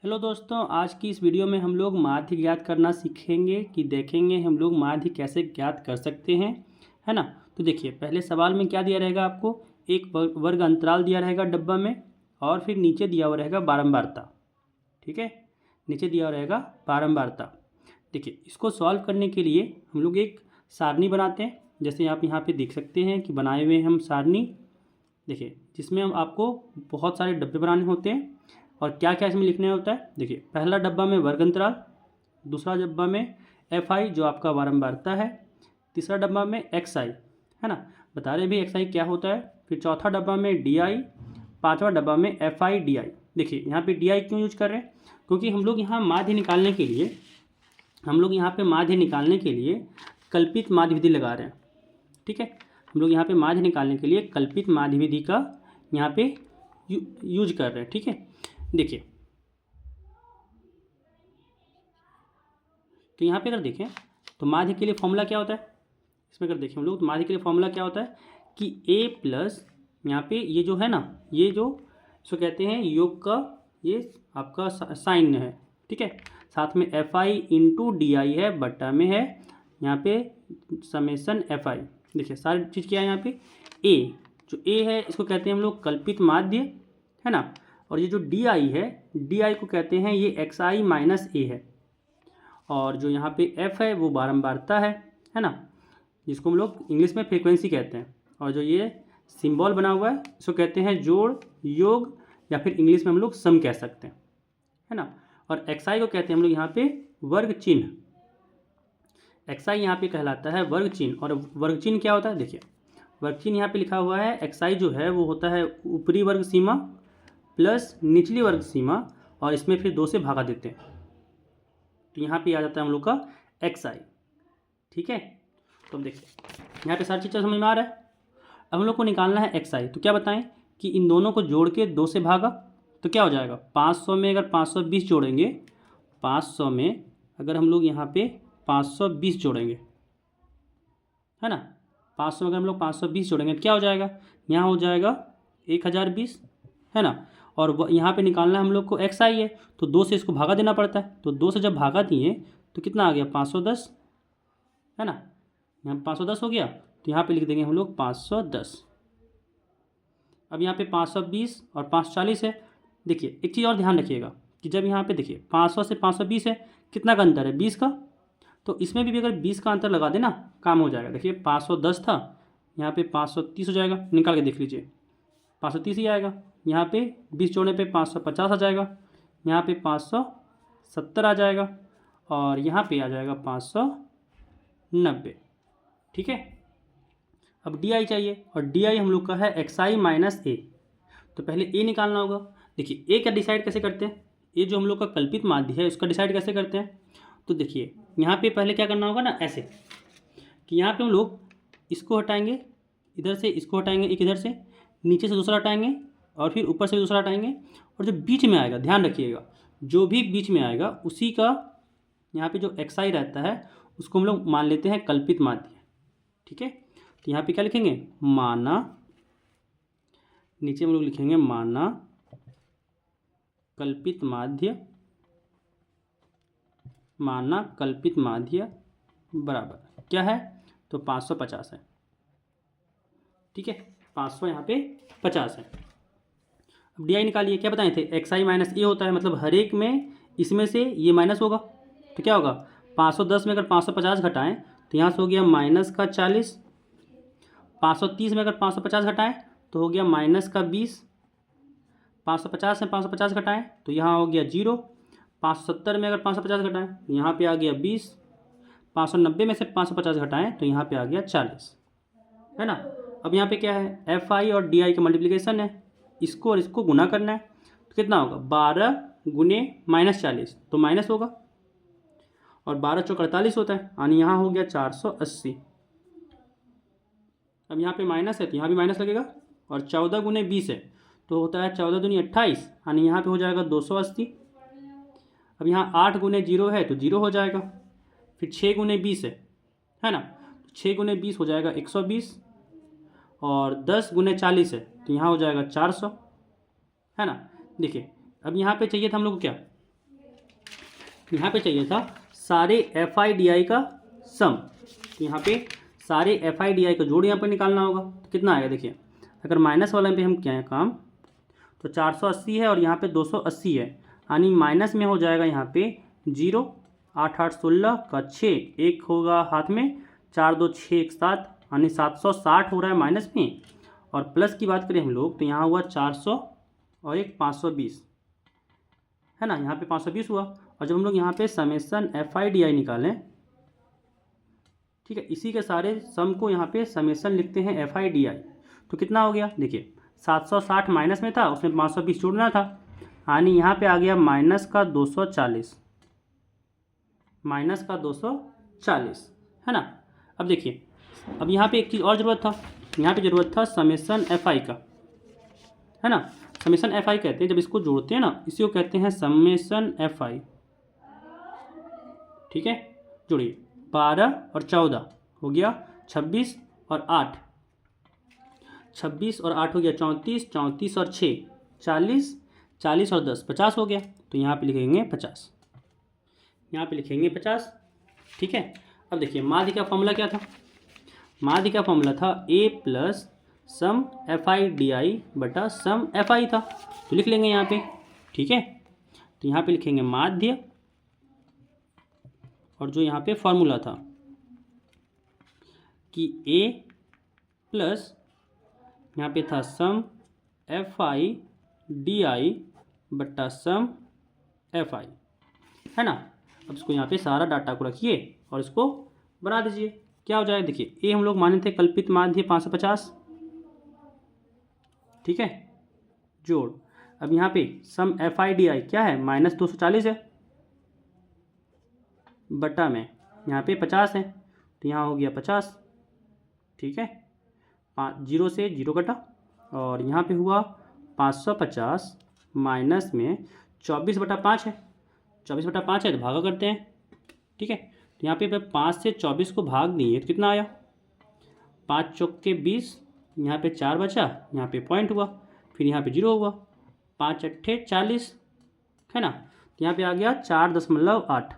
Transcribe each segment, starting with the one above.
Hello दोस्तों, आज की इस वीडियो में हम लोग माध्य ज्ञात करना सीखेंगे कि देखेंगे हम लोग माध्य कैसे ज्ञात कर सकते हैं, है ना। तो देखिए, पहले सवाल में क्या दिया रहेगा आपको, एक वर्ग अंतराल दिया रहेगा डब्बा में और फिर नीचे दिया हुआ रहेगा बारंबारता। ठीक है, नीचे दिया हुआ रहेगा बारंबारता। देखिए, इसको सॉल्व करने के लिए हम लोग एक सारणी बनाते हैं, जैसे आप यहाँ पे देख सकते हैं कि बनाए हुए हम सारणी। देखिए, जिसमें हम आपको बहुत सारे डब्बे बनाने होते हैं और क्या क्या इसमें लिखने होता है। देखिए, पहला डब्बा में वर्ग अंतराल, दूसरा डब्बा में एफ आई जो आपका बारंबारता है, तीसरा डब्बा में एक्स आई, है ना, बता रहे भी एक्स आई क्या होता है, फिर चौथा डब्बा में डी आई, पाँचवा डब्बा में एफ आई डी आई। देखिए, यहाँ पे डी आई क्यों यूज कर रहे हैं, क्योंकि हम लोग यहाँ माध्य निकालने के लिए कल्पित माध्य विधि लगा रहे हैं। ठीक है, हम लोग यहाँ पे माध्य निकालने के लिए कल्पित माध्य विधि का यहाँ पे यूज कर रहे हैं। ठीक है, देखिए, तो यहाँ पे अगर देखें तो माध्य के लिए फॉर्मूला क्या होता है, इसमें अगर देखें हम लोग तो माध्य के लिए फॉर्मूला क्या होता है कि a प्लस यहाँ पे ये जो है ना, ये जो इसको कहते हैं योग का, ये आपका साइन है। ठीक है, साथ में F I into D I है, बट्टा में है यहाँ पे समेसन एफ आई। देखिए, सारी चीज़ क्या है यहाँ पे, a जो a है इसको कहते हैं हम लोग कल्पित माध्य, है ना। और ये जो डी आई है, डी आई को कहते हैं ये एक्स आई माइनस ए है। और जो यहाँ पे एफ है वो बारंबारता है ना, जिसको हम लोग इंग्लिश में फ्रीक्वेंसी कहते हैं। और जो ये सिंबल बना हुआ है इसको कहते हैं जोड़, योग, या फिर इंग्लिश में हम लोग सम कह सकते हैं, है ना। और एक्स आई को कहते हैं हम लोग यहाँ पे वर्ग चिन्ह। एक्स आई यहाँ पे कहलाता है वर्ग चिन्ह। और वर्ग चिन्ह क्या होता है, देखिए, वर्ग चिन्ह यहाँ पे लिखा हुआ है एक्स आई जो है वो होता है ऊपरी वर्ग सीमा प्लस निचली वर्ग सीमा, और इसमें फिर 2 से भागा देते हैं, तो यहाँ पे आ जाता है हम लोग का एक्स आई। ठीक है, तो अब देखिए यहाँ पे सारी चीज़ें समझ में आ रहा है। अब हम लोग को निकालना है एक्स आई, तो क्या बताएं कि इन दोनों को जोड़ के 2 से भागा तो क्या हो जाएगा, 500 में अगर 520 जोड़ेंगे, 500 में अगर हम लोग यहाँ पे 520 जोड़ेंगे, है ना, 500 में अगर हम लोग 520 जोड़ेंगे तो क्या हो जाएगा, यहाँ हो जाएगा 1020, है ना। और यहाँ पे निकालना हम लोग को एक्स आई है, तो 2 से इसको भागा देना पड़ता है, तो 2 से जब भागा दिए तो कितना आ गया, 510, है ना। यहाँ 510 हो गया, तो यहाँ पे लिख देंगे हम लोग 510। अब यहाँ पे 520 और 540 है। देखिए, एक चीज़ और ध्यान रखिएगा कि जब यहाँ पे देखिए 500 से 520 है, कितना का अंतर है, 20 का, तो इसमें भी अगर 20 का अंतर लगा देना काम हो जाएगा। देखिए, 510 था, यहाँ पे 530 हो जाएगा, निकाल के देख लीजिए 530 ही आएगा। यहाँ पे 20 जोड़ने पे 550 आ जाएगा, यहाँ पे 570 आ जाएगा, और यहाँ पे आ जाएगा 590। ठीक है, अब डी आई चाहिए, और डी आई हम लोग का है एक्स आई माइनस ए, तो पहले ए निकालना होगा। देखिए, ए का डिसाइड कैसे करते हैं, ए जो हम लोग का कल्पित माध्य है उसका डिसाइड कैसे करते हैं, तो देखिए यहाँ पे पहले क्या करना होगा ना, ऐसे कि यहाँ पे हम लोग इसको हटाएंगे, इधर से इसको हटाएंगे, एक इधर से, नीचे से दूसरा हटाएंगे, और फिर ऊपर से दूसरा हटाएंगे, और जो बीच में आएगा ध्यान रखिएगा, जो भी बीच में आएगा उसी का यहाँ पे जो एक्स आई रहता है उसको हम लोग मान लेते हैं कल्पित माध्य। ठीक है, तो यहाँ पे क्या लिखेंगे, माना, नीचे हम लोग लिखेंगे माना कल्पित माध्य, माना कल्पित माध्य बराबर क्या है, तो 550 है। ठीक है, 500 यहाँ पे 50 है। अब डी आई निकालिए, क्या बताए थे, एक्स आई माइनस ए होता है, मतलब हर एक में इसमें से ये माइनस होगा, तो क्या होगा, 510 में अगर 550 घटाएं तो यहाँ से हो गया माइनस का 40, 530 में अगर 550 घटाएं तो हो गया माइनस का 20, 550 में 550 घटाएं तो यहाँ हो गया 0, 570 में अगर 550 घटाएं तो यहाँ पे आ गया 20, 590 में से 550 घटाएं तो यहाँ पे आ गया 40, है ना। अब यहाँ पे क्या है, एफ आई और डी आई का मल्टीप्लिकेशन है, इसको और इसको गुना करना है, तो कितना होगा, 12 गुने माइनस 40 तो माइनस होगा, और 12 चौक 48 होता है, यानी यहाँ हो गया 480। अब यहाँ पे माइनस है तो यहाँ भी माइनस लगेगा, और 14 गुने 20 है तो होता है 14 दूनी 28, यानी यहाँ पे हो जाएगा 280। अब यहाँ 8 गुने 0 है तो 0 हो जाएगा, फिर 6 गुने 20 है ना, 6 गुने 20 हो जाएगा 120, और 10 गुने 40 है तो यहाँ हो जाएगा 400, है ना। देखिए, अब यहाँ पे चाहिए था हम लोग को क्या, यहाँ पे चाहिए था सारे एफ आई डी आई का सम। तो यहाँ पे सारे एफ आई डी आई का जोड़ यहाँ पर निकालना होगा। तो कितना आएगा देखिए, अगर माइनस वाले पे हम क्या है काम, तो 480 है और यहाँ पे 280 है, यानी माइनस में हो जाएगा यहाँ पे 0, 8 8 16 का 6, एक होगा हाथ में, 4 2 6 1 7, यानी 760 हो रहा है माइनस में। और प्लस की बात करें हम लोग तो यहाँ हुआ 400 और एक 520 है ना, यहाँ पे 520 हुआ। और जब हम लोग यहाँ पे समेसन एफ आई डी आई निकालें, ठीक है, इसी के सारे सम को यहाँ पे समेसन लिखते हैं एफ आई डी आई। तो कितना हो गया देखिए, 760 माइनस में था, उसमें 520 जोड़ना था, यानी यहाँ पे आ गया माइनस का 240, माइनस का 240 है ना। अब देखिए, अब यहाँ पे एक चीज़ और ज़रूरत था, यहाँ पे ज़रूरत था समेसन एफ आई का, है ना। समेसन एफ आई कहते हैं जब इसको जोड़ते हैं ना, इसी को कहते हैं समेसन एफ आई। ठीक है, जोड़िए, 12 और 14 हो गया 26 और 8, 26 और 8 हो गया 34, 34 और 6 40, 40 और 10 50 हो गया। तो यहाँ पे लिखेंगे 50, यहाँ पे लिखेंगे 50। ठीक है, अब देखिए माध्य का फॉर्मूला क्या था, माध्य का फॉर्मूला था A plus sum F I D I बटा सम एफ आई था। तो लिख लेंगे यहाँ पे। ठीक है, तो यहाँ पे लिखेंगे माध्य, और जो यहाँ पे फॉर्मूला था कि ए प्लस यहाँ पे था सम एफ आई डी आई बट्टा सम एफ आई, है ना। अब इसको यहाँ पे सारा डाटा को रखिए और इसको बना दीजिए। क्या हो जाए देखिए, ए हम लोग माने थे कल्पित माध्य 550, ठीक है, जोड़, अब यहाँ पे सम एफ आई डी आई क्या है, माइनस 240 है, बटा में यहाँ पे 50 है, तो यहाँ हो गया 50। ठीक है, 0 से 0 कटा, और यहाँ पे हुआ 550 माइनस में 24/5 है, 24/5 है तो भागा करते हैं। ठीक है, तो यहाँ पे 5 से 24 को भाग दिए तो कितना आया, 5 चौके 20, यहाँ पे 4 बचा, यहाँ पे पॉइंट हुआ, फिर यहाँ पे 0 हुआ, 5 अट्ठे 40, है ना। तो यहाँ पे आ गया 4.8,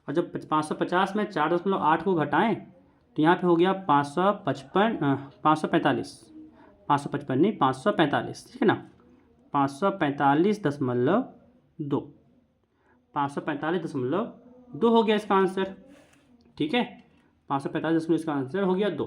और जब 550 में 4.8 को घटाएं तो यहाँ पे हो गया 555 नहीं 545, ठीक है ना, 545.2, 545.2 हो गया इसका आंसर। ठीक है, 545 इसका आंसर हो गया 2।